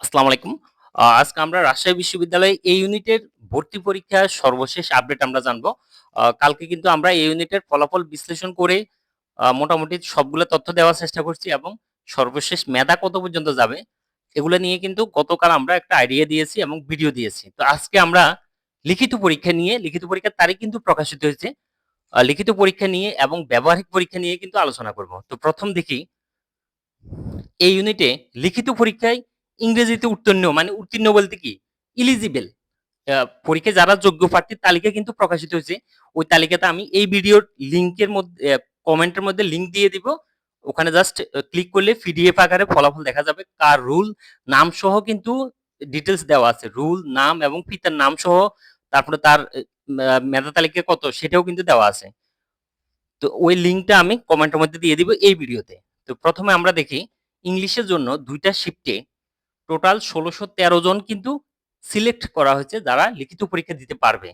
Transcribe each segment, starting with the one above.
আসসালামু আলাইকুম। আজকে আমরা রাজশাহী বিশ্ববিদ্যালয়ে এই ইউনিটের ভর্তি পরীক্ষার সর্বশেষ আপডেট আমরা জানবো। কালকে কিন্তু আমরা এই ইউনিটের ফলাফল বিশ্লেষণ করে মোটামুটি সবগুলো তথ্য দেওয়ার চেষ্টা করছি এবং সর্বশেষ মেধা কত পর্যন্ত যাবে এগুলো নিয়ে কিন্তু গতকাল আমরা একটা আইডিয়া দিয়েছি এবং ভিডিও দিয়েছি। তো আজকে আমরা লিখিত পরীক্ষার তারিখ কিন্তু প্রকাশিত হয়েছে। লিখিত পরীক্ষা নিয়ে এবং ব্যবহারিক পরীক্ষা নিয়ে কিন্তু আলোচনা করব। তো প্রথম দেখি এই ইউনিটে লিখিত পরীক্ষায় ইংরেজিতে উত্তীর্ণ বলতে কি ইলিজিবল পরীক্ষায় যারা যোগ্য প্রার্থীর তালিকা কিন্তু প্রকাশিত হয়েছে। ওই তালিকাতে আমি এই ভিডিওর লিংকের মধ্যে কমেন্টের মধ্যে লিংক দিয়ে দিব। ওখানে জাস্ট ক্লিক করলে পিডিএফ আকারে ফলাফল দেখা যাবে। কার রুল নাম সহ কিন্তু ডিটেলস দেওয়া আছে। রুল নাম এবং পিতার নাম সহ তারপরে তার মেধা তালিকা কত সেটাও কিন্তু দেওয়া আছে। তো ওই লিংকটা আমি কমেন্টের মধ্যে দিয়ে দিব এই ভিডিওতে। তো প্রথমে আমরা দেখি ইংলিশের জন্য ২টা শিফটে টোটাল ১৬১৩ জন কিন্তু সিলেক্ট করা হয়েছে যারা লিখিত পরীক্ষা দিতে পারবে।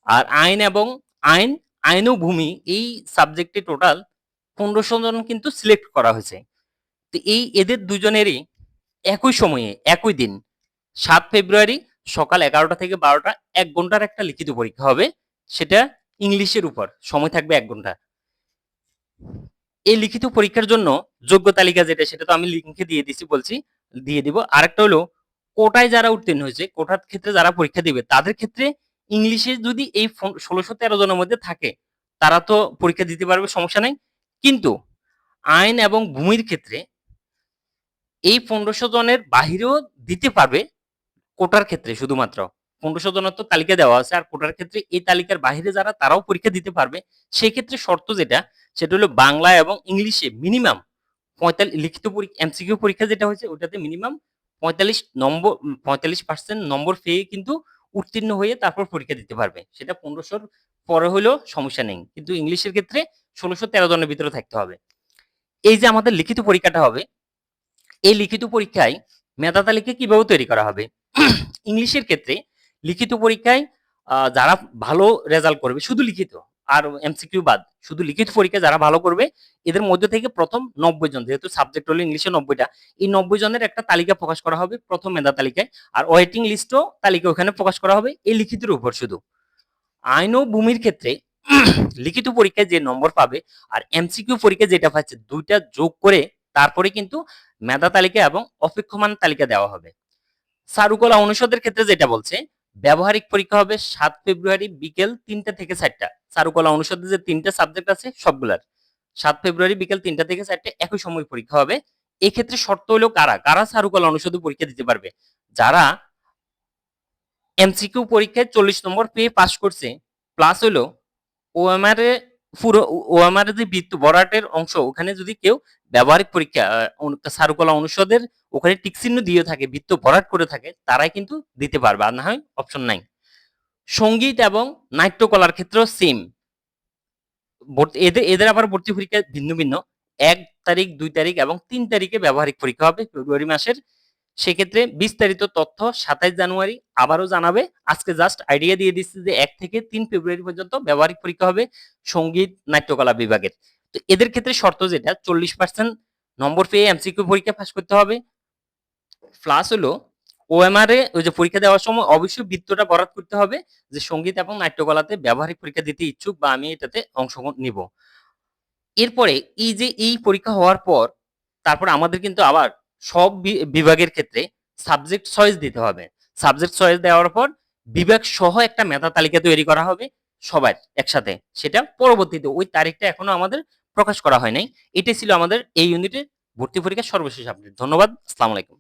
আর আইন, আইন ও ভূমি এই সাবজেক্টে টোটাল ১৫০০ জন কিন্তু সিলেক্ট করা হয়েছে। তো এদের দুজনেরই একই সময়ে একই দিন ৭ ফেব্রুয়ারি সকাল ১১টা থেকে ১২টা ১ ঘন্টার একটা লিখিত পরীক্ষা হবে। সেটা ইংলিশের উপর সময় থাকবে ১ ঘন্টা। এই লিখিত পরীক্ষার জন্য যোগ্য তালিকা যেটা সেটা তো আমি লিংকে দিয়ে দিব। আরেকটা হলো কোটায় যারা উত্তীর্ণ হয়েছে, কোটার ক্ষেত্রে যারা পরীক্ষা দিবে তাদের ক্ষেত্রে ইংলিশে যদি এই ১৬১৩ জনের মধ্যে থাকে তারা তো পরীক্ষা দিতে পারবে, সমস্যা নাই। কিন্তু আইন এবং ভূমির ক্ষেত্রে এই ১৫০০ জনের বাহিরেও দিতে পারবে কোটার ক্ষেত্রে শুধুমাত্র। ১৫০০ জনের তো তালিকা দেওয়া আছে। আর কোটার ক্ষেত্রে এই তালিকার বাহিরে যারা তারাও পরীক্ষা দিতে পারবে। সেক্ষেত্রে শর্ত যেটা সেটা হলো বাংলা এবং ইংলিশে মিনিমাম লিখিত এমসিকিউ পরীক্ষা যেটা হয়েছে ওটাতে মিনিমাম ৪৫% নম্বর পেয়ে কিন্তু উত্তীর্ণ হয়ে তারপর পরীক্ষা দিতে পারবে। সেটা ১৫০০ পরে হলেও সমস্যা নেই। কিন্তু ইংলিশের ক্ষেত্রে ১৬১৩ জনের ভিতরে থাকতে হবে। এই যে আমাদের লিখিত পরীক্ষাটা হবে, এই লিখিত পরীক্ষায় মেধা তালিকা কিভাবে তৈরি করা হবে? ইংলিশের ক্ষেত্রে লিখিত পরীক্ষায় যারা ভালো রেজাল্ট করবে শুধু লিখিত আর এমসিকিউ বাদ, শুধু লিখিত পরীক্ষা যারা ভালো করবে এদের মধ্যে থেকে প্রথম ৯০ জন, যেহেতু সাবজেক্ট হলো ইংলিশে ৯০টা, এই ৯০ জনের একটা তালিকা প্রকাশ করা হবে প্রথম মেধা তালিকায়। আর ওয়েটিং লিস্টও তালিকা ওখানে প্রকাশ করা হবে এই লিখিতের উপর শুধু। আইন ও ভূমির ক্ষেত্রে লিখিত পরীক্ষায় যে নম্বর পাবে আর এমসিকিউ পরীক্ষায় যেটা পাচ্ছে দুইটা যোগ করে তারপরে কিন্তু মেধা তালিকা এবং অপেক্ষমান তালিকা দেওয়া হবে। চারুকলা অনুষদের ক্ষেত্রে যেটা বলছে ব্যবহারিক পরীক্ষা হবে ৭ ফেব্রুয়ারি বিকেল ৩টা থেকে ৪টা। চারুকলা অনুষদের যে ৩টা সাবজেক্ট আছে সবগুলার ৭ ফেব্রুয়ারি বিকেল ৩টা থেকে ৪টা একই সময় পরীক্ষা হবে। এক্ষেত্রে শর্ত হলো কারা চারুকলা অনুষদে পরীক্ষা দিতে পারবে? যারা এমসিকিউ পরীক্ষায় ৪০ নম্বর পেয়ে পাস করছে, প্লাস হলো ওএমআর এ পুরো ওএমআর এর যে বৃত্ত ভরাটের অংশ ওখানে যদি কেউ ব্যবহারিক পরীক্ষা চারুকলা অনুষদের ওখানে টিক চিহ্ন দিয়ে থাকে, বৃত্ত ভরাট করে থাকে, তারাই কিন্তু দিতে পারবে, আর না হয় অপশন নাই। সঙ্গীত এবং নাট্যকলার ক্ষেত্রেও সেম। এদের আবার ভর্তি পরীক্ষা ভিন্ন ভিন্ন। ১ তারিখ, ২ তারিখ এবং ৩ তারিখে ব্যবহারিক পরীক্ষা হবে ফেব্রুয়ারি মাসের। সেক্ষেত্রে বিস্তারিত তথ্য ২৭ জানুয়ারি আবারও জানাবে। আজকে জাস্ট আইডিয়া দিয়ে দিচ্ছি যে ১ থেকে ৩ ফেব্রুয়ারি পর্যন্ত ব্যবহারিক পরীক্ষা হবে সঙ্গীত নাট্যকলা বিভাগের। তো এদের ক্ষেত্রে শর্ত যেটা ৪০% নম্বর পেয়ে এমসিকিউ পরীক্ষা পাস করতে হবে। প্লাস হলো ওএমআর এ ওই যে পরীক্ষা দেওয়ার সময় অবশ্যই বৃত্তটা বরাদ করতে হবে যে সঙ্গীত এবং নাট্যকলাতে ব্যবহারিক পরীক্ষা দিতে ইচ্ছুক বা আমি এটাতে অংশগ্রহণ নিব। এরপরে এই যে এই পরীক্ষা হওয়ার পর তারপর আমাদের কিন্তু আবার সব বিভাগের ক্ষেত্রে সাবজেক্ট চয়েস দিতে হবে। সাবজেক্ট চয়েস দেওয়ার পর বিভাগ সহ একটা মেধা তালিকা তৈরি করা হবে সবার একসাথে। সেটা পরবর্তীতে ওই তারিখটা এখনো আমাদের প্রকাশ করা হয় নাই। এটাই ছিল আমাদের এই ইউনিটের ভর্তি পরীক্ষার সর্বশেষ আপডেট। ধন্যবাদ। আসসালামু আলাইকুম।